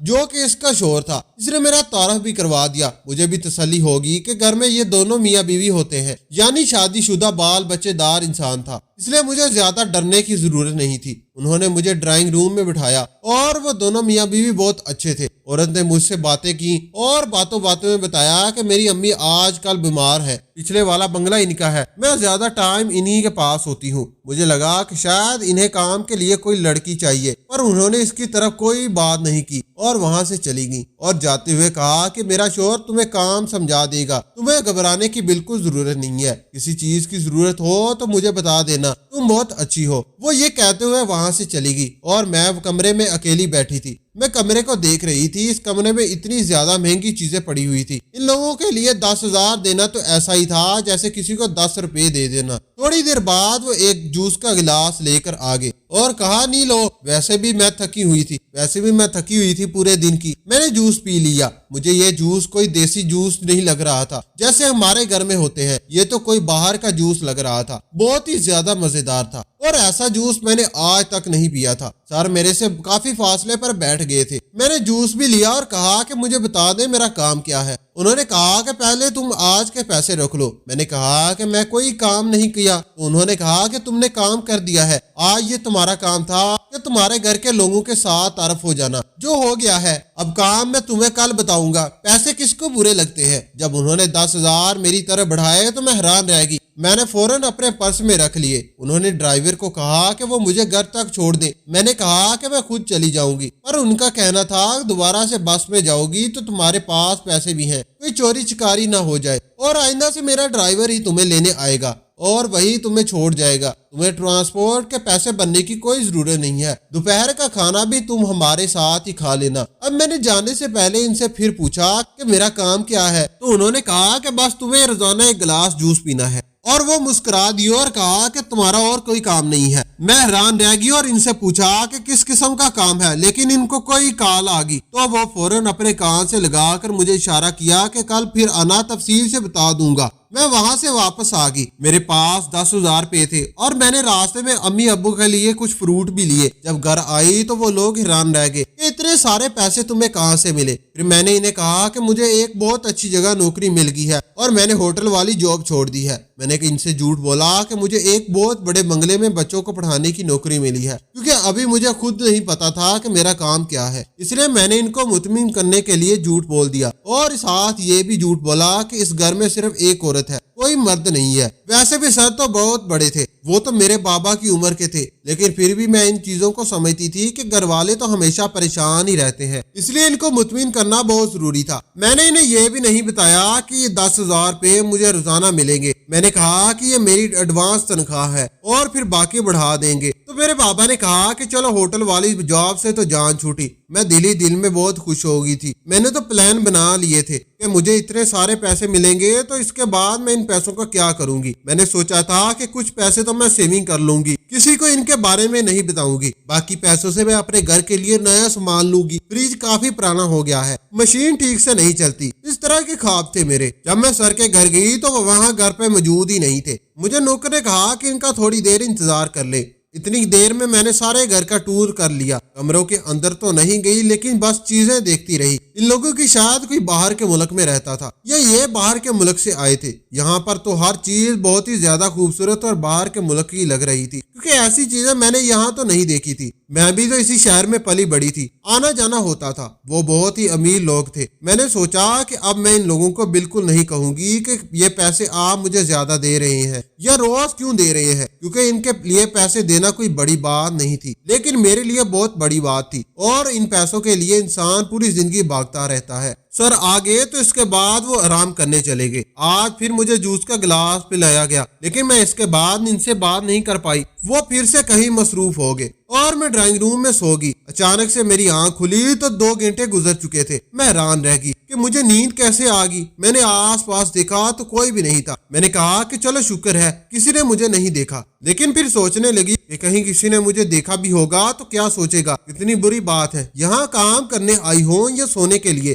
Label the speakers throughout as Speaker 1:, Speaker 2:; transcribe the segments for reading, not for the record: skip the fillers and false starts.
Speaker 1: جو کہ اس کا شوہر تھا۔ اس نے میرا تعارف بھی کروا دیا۔ مجھے بھی تسلی ہوگی کہ گھر میں یہ دونوں میاں بیوی ہوتے ہیں، یعنی شادی شدہ بال بچے دار انسان تھا، اس لیے مجھے زیادہ ڈرنے کی ضرورت نہیں تھی۔ انہوں نے مجھے ڈرائنگ روم میں بٹھایا اور وہ دونوں میاں بیوی بہت اچھے تھے۔ عورت نے مجھ سے باتیں کی اور باتوں باتوں میں بتایا کہ میری امی آج کل بیمار ہے، پچھلے والا بنگلہ ان کا ہے، میں زیادہ ٹائم انہی کے پاس ہوتی ہوں۔ مجھے لگا کہ شاید انہیں کام کے لیے کوئی لڑکی چاہیے، پر انہوں نے اس کی طرف کوئی بات نہیں کی اور وہاں سے چلی گئی اور جاتے ہوئے کہا کہ میرا شوہر تمہیں کام سمجھا دے گا، تمہیں گھبرانے کی بالکل ضرورت نہیں ہے، کسی چیز کی ضرورت ہو تو مجھے بتا دینا، تم بہت اچھی ہو۔ وہ یہ کہتے ہوئے وہاں سے چلی گئی اور میں کمرے میں اکیلی بیٹھی تھی۔ میں کمرے کو دیکھ رہی تھی۔ اس کمرے میں اتنی زیادہ مہنگی چیزیں پڑی ہوئی تھی۔ ان لوگوں کے لیے 10,000 دینا تو ایسا ہی تھا جیسے کسی کو 10 روپے دے دینا۔ تھوڑی دیر بعد وہ ایک جوس کا گلاس لے کر آگے اور کہا نہیں لو، ویسے بھی میں تھکی ہوئی تھی پورے دن کی۔ میں نے جوس پی لیا۔ مجھے یہ جوس کوئی دیسی جوس نہیں لگ رہا تھا جیسے ہمارے گھر میں ہوتے ہیں، یہ تو کوئی باہر کا جوس لگ رہا تھا، بہت ہی زیادہ مزیدار تھا اور ایسا جوس میں نے آج تک نہیں پیا تھا۔ سر میرے سے کافی فاصلے پر بیٹھ گئے تھے۔ میں نے جوس بھی لیا اور کہا کہ مجھے بتا دیں میرا کام کیا ہے۔ انہوں نے کہا کہ پہلے تم آج کے پیسے رکھ لو۔ میں نے کہا کہ میں کوئی کام نہیں کیا۔ تو انہوں نے کہا کہ تم نے کام کر دیا ہے، آج یہ تمہارا کام تھا کہ تمہارے گھر کے لوگوں کے ساتھ تعارف ہو جانا، جو ہو گیا ہے، اب کام میں تمہیں کل بتاؤں گا۔ پیسے کس کو برے لگتے ہیں؟ جب انہوں نے 10,000 میری طرف بڑھائے تو میں حیران رہ گئی۔ میں نے فوراً اپنے پرس میں رکھ لیے۔ انہوں نے ڈرائیور کو کہا کہ وہ مجھے گھر تک چھوڑ دے۔ میں نے کہا کہ میں خود چلی جاؤں گی، پر ان کا کہنا تھا دوبارہ سے بس میں جاؤ گی تو تمہارے پاس پیسے بھی ہیں، کوئی چوری چکاری نہ ہو جائے اور آئندہ سے میرا ڈرائیور ہی تمہیں لینے آئے گا اور وہی تمہیں چھوڑ جائے گا۔ تمہیں ٹرانسپورٹ کے پیسے بننے کی کوئی ضرورت نہیں ہے۔ دوپہر کا کھانا بھی تم ہمارے ساتھ ہی کھا لینا۔ اب میں نے جانے سے پہلے ان سے پھر پوچھا کہ میرا کام کیا ہے، تو انہوں نے کہا کہ بس تمہیں روزانہ ایک گلاس جوس پینا ہے، اور وہ مسکرا دی اور کہا کہ تمہارا اور کوئی کام نہیں ہے۔ میں حیران رہ گئی اور ان سے پوچھا کہ کس قسم کا کام ہے، لیکن ان کو کوئی کال آ گئی تو وہ فوراً اپنے کان سے لگا کر مجھے اشارہ کیا کہ کل پھر آنا، تفصیل سے بتا دوں گا۔ میں وہاں سے واپس آ گئی۔ میرے پاس 10,000 روپے تھے اور میں نے راستے میں امی ابو کے لیے کچھ فروٹ بھی لیے۔ جب گھر آئی تو وہ لوگ حیران رہ گئے کہ اتنے سارے پیسے تمہیں کہاں سے ملے۔ پھر میں نے انہیں کہا کہ مجھے ایک بہت اچھی جگہ نوکری مل گئی ہے اور میں نے ہوٹل والی جاب چھوڑ دی ہے۔ میں نے ان سے جھوٹ بولا کہ مجھے ایک بہت بڑے بنگلے میں بچوں کو پڑھانے کی نوکری ملی ہے، کیونکہ ابھی مجھے خود نہیں پتا تھا کہ میرا کام کیا ہے۔ اس لیے میں نے ان کو مطمئن کرنے کے لیے جھوٹ بول دیا اور ساتھ یہ بھی جھوٹ بولا کہ اس گھر میں صرف ایک عورت ہے، کوئی مرد نہیں ہے۔ ویسے بھی سر تو بہت بڑے تھے، وہ تو میرے بابا کی عمر کے تھے، لیکن پھر بھی میں ان چیزوں کو سمجھتی تھی کہ گھر والے تو ہمیشہ پریشان ہی رہتے ہیں، اس لیے ان کو مطمئن کرنا بہت ضروری تھا۔ میں نے انہیں یہ بھی نہیں بتایا کہ یہ 10,000 روپے مجھے روزانہ ملیں گے۔ میں نے کہا کہ یہ میری ایڈوانس تنخواہ ہے اور پھر باقی بڑھا دیں گے۔ تو میرے بابا نے کہا کہ چلو ہوٹل والی جاب سے تو جان چھوٹی۔ میں دل ہی دل میں بہت خوش ہو گئی تھی۔ میں نے تو پلان بنا لیے تھے کہ مجھے اتنے سارے پیسے ملیں گے تو اس کے بعد میں ان پیسوں کا کیا کروں گی۔ میں نے سوچا تھا کہ کچھ پیسے تو میں سیونگ کر لوں گی، کسی کو ان کے بارے میں نہیں بتاؤں گی، باقی پیسوں سے میں اپنے گھر کے لیے نیا سامان لوں گی۔ فریج کافی پرانا ہو گیا ہے، مشین ٹھیک سے نہیں چلتی، اس طرح کے خواب تھے میرے۔ جب میں سر کے گھر گئی تو وہ وہاں گھر پہ موجود ہی نہیں تھے۔ مجھے نوکر نے کہا کہ ان کا تھوڑی دیر انتظار کر لے۔ اتنی دیر میں نے سارے گھر کا ٹور کر لیا۔ کمروں کے اندر تو نہیں گئی، لیکن بس چیزیں دیکھتی رہی۔ ان لوگوں کی شاید کوئی باہر کے ملک میں رہتا تھا یا یہ باہر کے ملک سے آئے تھے۔ یہاں پر تو ہر چیز بہت ہی زیادہ خوبصورت اور باہر کے ملک کی لگ رہی تھی، کیونکہ ایسی چیزیں میں نے یہاں تو نہیں دیکھی تھی۔ میں بھی تو اسی شہر میں پلی بڑی تھی، آنا جانا ہوتا تھا۔ وہ بہت ہی امیر لوگ تھے۔ میں نے سوچا کہ اب میں ان لوگوں کو بالکل نہیں کہوں گی کہ یہ پیسے آپ مجھے زیادہ دے رہے ہیں یا روز کیوں دے رہے ہیں، کیونکہ ان کے لیے پیسے دینا کوئی بڑی بات نہیں تھی، لیکن میرے لیے بہت بڑی بات تھی، اور ان پیسوں کے لیے انسان پوری زندگی بھاگتا رہتا ہے۔ سر آ گئے تو اس کے بعد وہ آرام کرنے چلے گئے۔ آج پھر مجھے جوس کا گلاس پلایا گیا، لیکن میں اس کے بعد ان سے بات نہیں کر پائی۔ وہ پھر سے کہیں مصروف ہو گئے اور میں ڈرائنگ روم میں سو گئی۔ اچانک سے میری آنکھ کھلی تو 2 گھنٹے گزر چکے تھے۔ میں حیران رہ گئی کہ مجھے نیند کیسے آ گئی۔ میں نے آس پاس دیکھا تو کوئی بھی نہیں تھا۔ میں نے کہا کہ چلو شکر ہے کسی نے مجھے نہیں دیکھا، لیکن پھر سوچنے لگی کہ کہیں کسی نے مجھے دیکھا بھی ہوگا تو کیا سوچے گا، کتنی بری بات ہے، یہاں کام کرنے آئی ہوں یا سونے کے لیے۔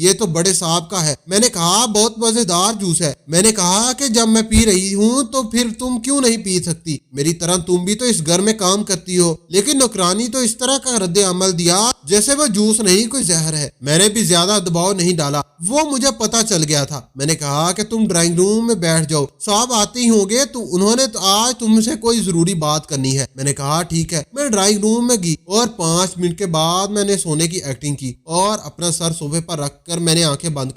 Speaker 1: یہ تو بڑے صاحب کا ہے۔ میں نے کہا بہت مزیدار جوس ہے۔ میں نے کہا کہ جب میں پی رہی ہوں تو پھر تم کیوں نہیں پی سکتی؟ میری طرح تم بھی تو اس گھر میں کام کرتی ہو۔ لیکن نوکرانی تو اس طرح کا رد عمل دیا جیسے وہ جوس نہیں کوئی زہر ہے۔ میں نے بھی زیادہ دباؤ نہیں ڈالا، وہ مجھے پتا چل گیا تھا۔ میں نے کہا کہ تم ڈرائنگ روم میں بیٹھ جاؤ، صاحب آتے ہی ہوں گے تو انہوں نے آج تم سے کوئی ضروری بات کرنی ہے۔ میں نے کہا ٹھیک ہے۔ میں ڈرائنگ روم میں گئی اور 5 منٹ کے بعد میں نے سونے کی ایکٹنگ کی اور اپنا سر صوفے پر رکھ کر میں نے آنکھیں بند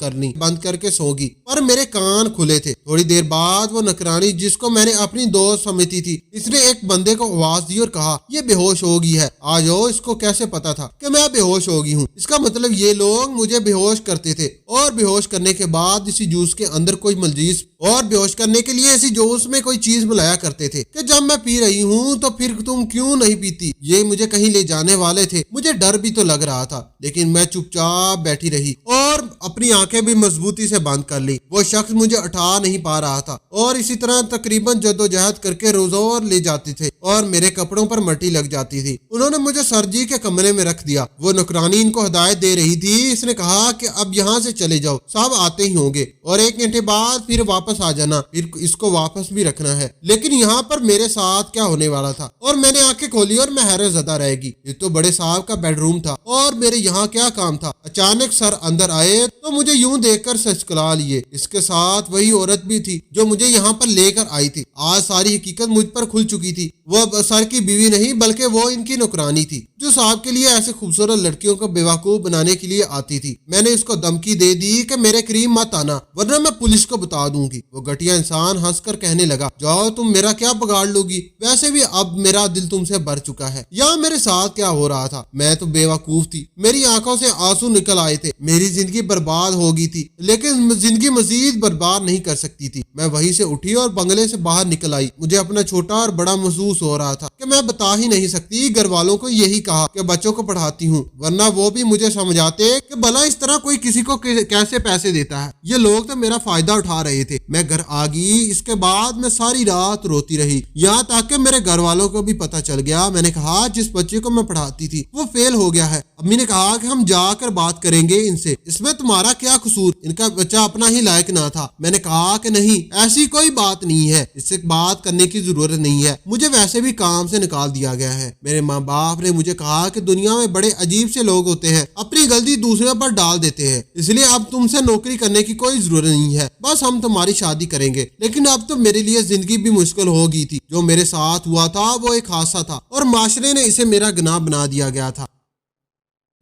Speaker 1: کر کے سو گئی، پر میرے کان کھلے تھے۔ تھوڑی دیر بعد وہ نوکرانی جس کو میں نے اپنی دوست سمجھتی تھی، اس نے ایک بندے کو آواز دی اور کہا یہ بے ہوش ہو گئی ہے۔ آج اس کو کیسے پتا تھا کہ میں بے ہوش ہو گئی ہوں؟ اس کا مطلب یہ لوگ مجھے بے ہوش کرتے تھے اور بے ہوش کرنے کے بعد اسی جوس کے اندر کوئی ملجیز اور بے ہوش کرنے کے لیے اسی جوس میں کوئی چیز ملایا کرتے تھے کہ جب میں پی رہی ہوں تو پھر تم کیوں نہیں پیتی؟ یہ مجھے کہیں لے جانے والے تھے۔ مجھے ڈر بھی تو لگ رہا تھا، لیکن میں چپ چاپ بیٹھی رہی اور اپنی آنکھیں بھی مضبوطی سے بند کر لی۔ وہ شخص مجھے اٹھا نہیں پا رہا تھا اور اسی طرح تقریباً جدوجہد کر کے روزور لے جاتے تھے اور میرے کپڑوں پر مٹی لگ جاتی تھی۔ انہوں نے مجھے سرجی کے کمرے میں رکھ دیا۔ وہ نوکرانی ان کو ہدایت دے رہی تھی۔ اس نے کہا کہ اب یہاں سے چلے جاؤ، صاحب آتے ہی ہوں گے اور 1 گھنٹے بعد پھر واپس آ جانا، پھر اس کو واپس بھی رکھنا ہے۔ لیکن یہاں پر میرے ساتھ کیا ہونے والا تھا؟ اور میں نے آنکھیں کھولی اور میں حیرت زدہ رہ گئی۔ یہ تو بڑے صاحب کا بیڈ روم تھا اور میرے یہاں کیا کام تھا؟ اچانک سر اندر آئے تو مجھے یوں دیکھ کر سچکلا لیے۔ اس کے ساتھ وہی عورت بھی تھی جو مجھے یہاں پر لے کر آئی تھی۔ آج ساری حقیقت مجھ پر کھل چکی تھی۔ وہ سر کی بیوی نہیں بلکہ وہ ان کی نوکرانی تھی جو صاحب کے لیے ایسے خوبصورت لڑکیوں کو بیوقوف بنانے کے لیے آتی تھی۔ میں نے اس کو دھمکی دے دی کہ میرے قریب مت آنا ورنہ میں پولیس کو بتا دوں گی۔ وہ گھٹیا انسان ہنس کر کہنے لگا جاؤ، تم میرا کیا بگاڑ لو گی؟ ویسے بھی اب میرا دل تم سے بھر چکا ہے۔ یا میرے ساتھ کیا ہو رہا تھا؟ میں تو بیوقوف تھی، میری آنکھوں سے آنسو نکل آئے تھے، میری زندگی برباد ہو گئی تھی، لیکن زندگی مزید برباد نہیں کر سکتی تھی۔ میں وہیں سے اٹھی اور بنگلے سے باہر نکل آئی۔ مجھے اپنا چھوٹا اور بڑا محسوس ہو رہا تھا کہ میں بتا ہی نہیں سکتی۔ گھر والوں کو یہی کہا کہ بچوں کو پڑھاتی ہوں، ورنہ وہ بھی مجھے سمجھاتے کہ بھلا اس طرح کوئی کسی کو کیسے پیسے دیتا ہے۔ یہ لوگ تو میرا فائدہ اٹھا رہے تھے۔ میں گھر آ گئی۔ اس کے بعد میں ساری رات روتی رہی، یہاں تک کہ میرے گھر والوں کو بھی پتہ چل گیا۔ میں نے کہا جس بچے کو میں پڑھاتی تھی وہ فیل ہو گیا ہے۔ امی نے کہا کہ ہم جا کر بات کریں گے ان سے، اس میں تمہارا کیا قصور؟ ان کا بچہ اپنا ہی لائق نہ تھا۔ میں نے کہا کہ نہیں، ایسی کوئی بات نہیں ہے، اس سے بات کرنے کی ضرورت نہیں ہے، مجھے ویسے بھی کام سے نکال دیا گیا ہے۔ میرے ماں باپ نے مجھے کہا کہ دنیا میں بڑے عجیب سے لوگ ہوتے ہیں، اپنی غلطی دوسرے پر ڈال دیتے ہیں، اس لیے اب تم سے نوکری کرنے کی کوئی ضرورت نہیں ہے، بس ہم تمہاری شادی کریں گے۔ لیکن اب تو میرے لیے زندگی بھی مشکل ہو گئی تھی۔ جو میرے ساتھ ہوا تھا وہ ایک حادثہ تھا اور معاشرے نے اسے میرا گناہ بنا دیا گیا تھا۔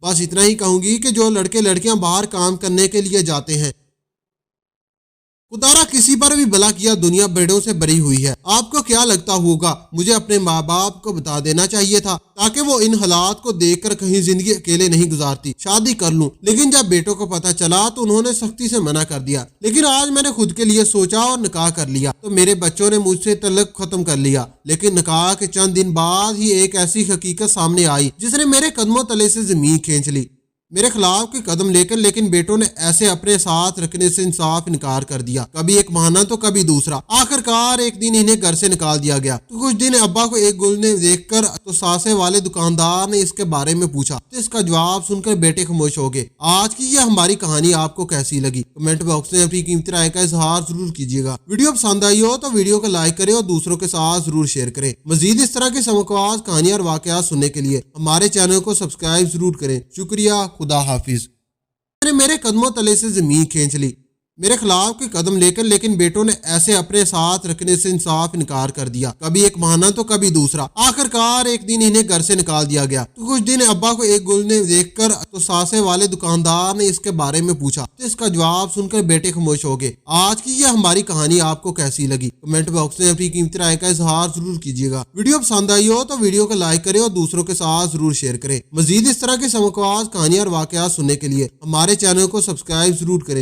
Speaker 1: بس اتنا ہی کہوں گی کہ جو لڑکے لڑکیاں باہر کام کرنے کے لیے جاتے ہیں، خدا کسی پر بھی بلا کیا دنیا بیڑوں سے بری ہوئی ہے۔ آپ کو کیا لگتا ہوگا؟ مجھے اپنے ماں باپ کو بتا دینا چاہیے تھا تاکہ وہ ان حالات کو دیکھ کر کہیں زندگی اکیلے نہیں گزارتی، شادی کر لوں۔ لیکن جب بیٹوں کو پتا چلا تو انہوں نے سختی سے منع کر دیا۔ لیکن آج میں نے خود کے لیے سوچا اور نکاح کر لیا تو میرے بچوں نے مجھ سے تعلق ختم کر لیا۔ لیکن نکاح کے چند دن بعد ہی ایک ایسی حقیقت سامنے آئی جس نے میرے قدموں تلے سے زمین کھینچ لی۔ میرے خلاف کے قدم لے کر لیکن بیٹوں نے ایسے اپنے ساتھ رکھنے سے انصاف انکار کر دیا، کبھی ایک بہانہ تو کبھی دوسرا۔ آخرکار ایک دن انہیں گھر سے نکال دیا گیا تو کچھ دن ابا کو ایک گل نے دیکھ کر تو ساسے والے دکاندار نے اس کے بارے میں پوچھا تو اس کا جواب سن کر بیٹے خاموش ہو گئے۔ آج کی یہ ہماری کہانی آپ کو کیسی لگی؟ کمنٹ باکس میں اپنی قیمتی رائے کا اظہار ضرور کیجیے گا۔ ویڈیو پسند آئی ہو تو ویڈیو کو لائک کریں اور دوسروں کے ساتھ ضرور شیئر کریں۔ مزید اس طرح کی سمکواز کہانیاں اور واقعات سننے کے لیے ہمارے چینل کو سبسکرائب ضرور کریں۔ شکریہ، خدا حافظ۔ میرے قدموں تلے سے زمین کھینچ لی۔ میرے خلاف کے قدم لے کر لیکن بیٹوں نے ایسے اپنے ساتھ رکھنے سے انصاف انکار کر دیا، کبھی ایک بہانہ تو کبھی دوسرا۔ آخرکار ایک دن انہیں گھر سے نکال دیا گیا تو کچھ دن ابا کو ایک گل نے دیکھ کر تو ساسے والے دکاندار نے اس کے بارے میں پوچھا تو اس کا جواب سن کر بیٹے خاموش ہو گئے۔ آج کی یہ ہماری کہانی آپ کو کیسی لگی؟ کمنٹ باکس میں اپنی قیمتی رائے کا اظہار ضرور کیجیے گا۔ ویڈیو پسند آئی ہو تو ویڈیو کو لائک کریں اور دوسروں کے ساتھ ضرور شیئر کریں۔ مزید اس طرح کی سمکواز کہانیاں اور واقعات سننے کے لیے ہمارے چینل کو سبسکرائب ضرور کریں۔